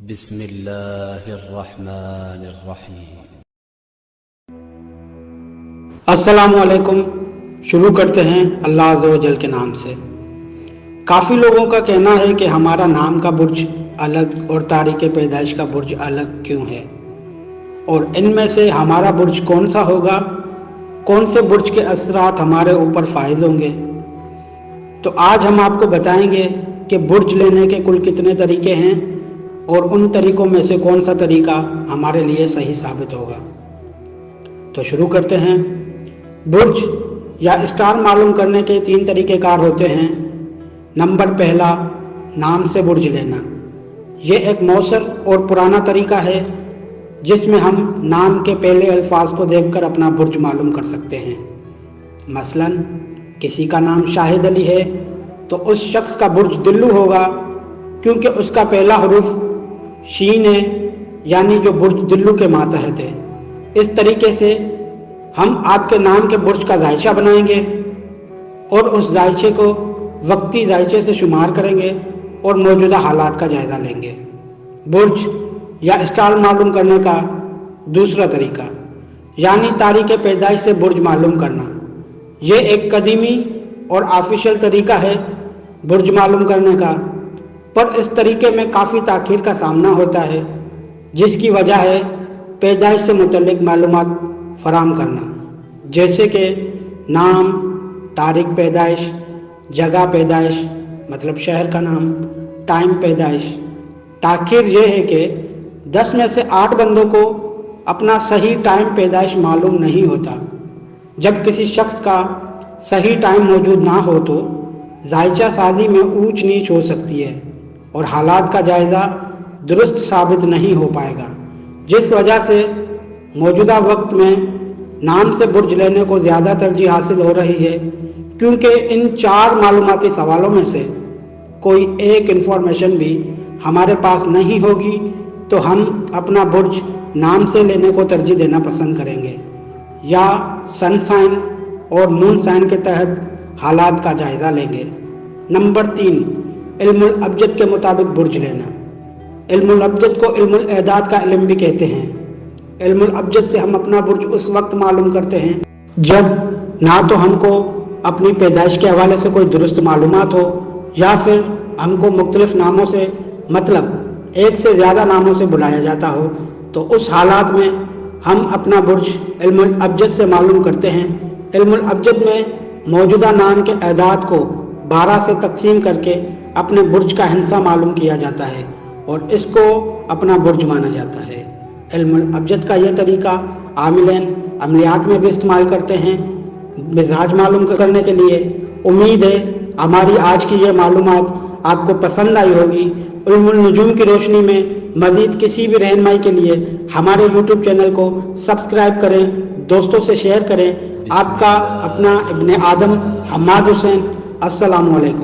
بسم اللہ الرحمن الرحیم۔ السلام علیکم۔ شروع کرتے ہیں اللہ عز و جل کے نام سے۔ کافی لوگوں کا کہنا ہے کہ ہمارا نام کا برج الگ اور تاریخ پیدائش کا برج الگ کیوں ہے، اور ان میں سے ہمارا برج کون سا ہوگا، کون سے برج کے اثرات ہمارے اوپر فائز ہوں گے۔ تو آج ہم آپ کو بتائیں گے کہ برج لینے کے کل کتنے طریقے ہیں اور ان طریقوں میں سے کون سا طریقہ ہمارے لیے صحیح ثابت ہوگا۔ تو شروع کرتے ہیں۔ برج یا اسٹار معلوم کرنے کے 3 طریقہ کار ہوتے ہیں۔ نمبر پہلا، نام سے برج لینا۔ یہ ایک مؤثر اور پرانا طریقہ ہے جس میں ہم نام کے پہلے الفاظ کو دیکھ کر اپنا برج معلوم کر سکتے ہیں۔ مثلا کسی کا نام شاہد علی ہے تو اس شخص کا برج دلو ہوگا، کیونکہ اس کا پہلا حرف شین ہے، یعنی جو برج دلو کے ماتحت ہے۔ اس طریقے سے ہم آپ کے نام کے برج کا زائچہ بنائیں گے اور اس زائچے کو وقتی زائچے سے شمار کریں گے اور موجودہ حالات کا جائزہ لیں گے۔ برج یا اسٹار معلوم کرنے کا دوسرا طریقہ، یعنی تاریخ پیدائش سے برج معلوم کرنا۔ یہ ایک قدیمی اور آفیشیل طریقہ ہے برج معلوم کرنے کا، پر اس طریقے میں کافی تاخیر کا سامنا ہوتا ہے، جس کی وجہ ہے پیدائش سے متعلق معلومات فراہم کرنا، جیسے کہ نام، تاریخ پیدائش، جگہ پیدائش مطلب شہر کا نام، ٹائم پیدائش۔ تاخیر یہ ہے کہ 10 میں سے 8 بندوں کو اپنا صحیح ٹائم پیدائش معلوم نہیں ہوتا۔ جب کسی شخص کا صحیح ٹائم موجود نہ ہو تو زائچہ سازی میں اونچ نیچ ہو سکتی ہے اور حالات کا جائزہ درست ثابت نہیں ہو پائے گا، جس وجہ سے موجودہ وقت میں نام سے برج لینے کو زیادہ ترجیح حاصل ہو رہی ہے، کیونکہ ان 4 معلوماتی سوالوں میں سے کوئی ایک انفارمیشن بھی ہمارے پاس نہیں ہوگی تو ہم اپنا برج نام سے لینے کو ترجیح دینا پسند کریں گے، یا سن سائن اور مون سائن کے تحت حالات کا جائزہ لیں گے۔ نمبر 3، علم الابجد کے مطابق برج لینا۔ علم الابجد کو علم الاعداد کا علم بھی کہتے ہیں۔ علم الابجد سے ہم اپنا برج اس وقت معلوم کرتے ہیں جب نہ تو ہم کو اپنی پیدائش کے حوالے سے کوئی درست معلومات ہو، یا پھر ہم کو مختلف ناموں سے مطلب ایک سے زیادہ ناموں سے بلایا جاتا ہو، تو اس حالات میں ہم اپنا برج علم الابجد سے معلوم کرتے ہیں۔ علم الابجد میں موجودہ نام کے اعداد کو 12 سے تقسیم کر کے اپنے برج کا ہندسہ معلوم کیا جاتا ہے اور اس کو اپنا برج مانا جاتا ہے۔ علم الابجد کا یہ طریقہ عاملین عملیات میں بھی استعمال کرتے ہیں مزاج معلوم کرنے کے لیے۔ امید ہے ہماری آج کی یہ معلومات آپ کو پسند آئی ہوگی۔ علم النجوم کی روشنی میں مزید کسی بھی رہنمائی کے لیے ہمارے YouTube چینل کو سبسکرائب کریں، دوستوں سے شیئر کریں۔ آپ کا اپنا ابن آدم حماد حسین۔ السلام علیکم۔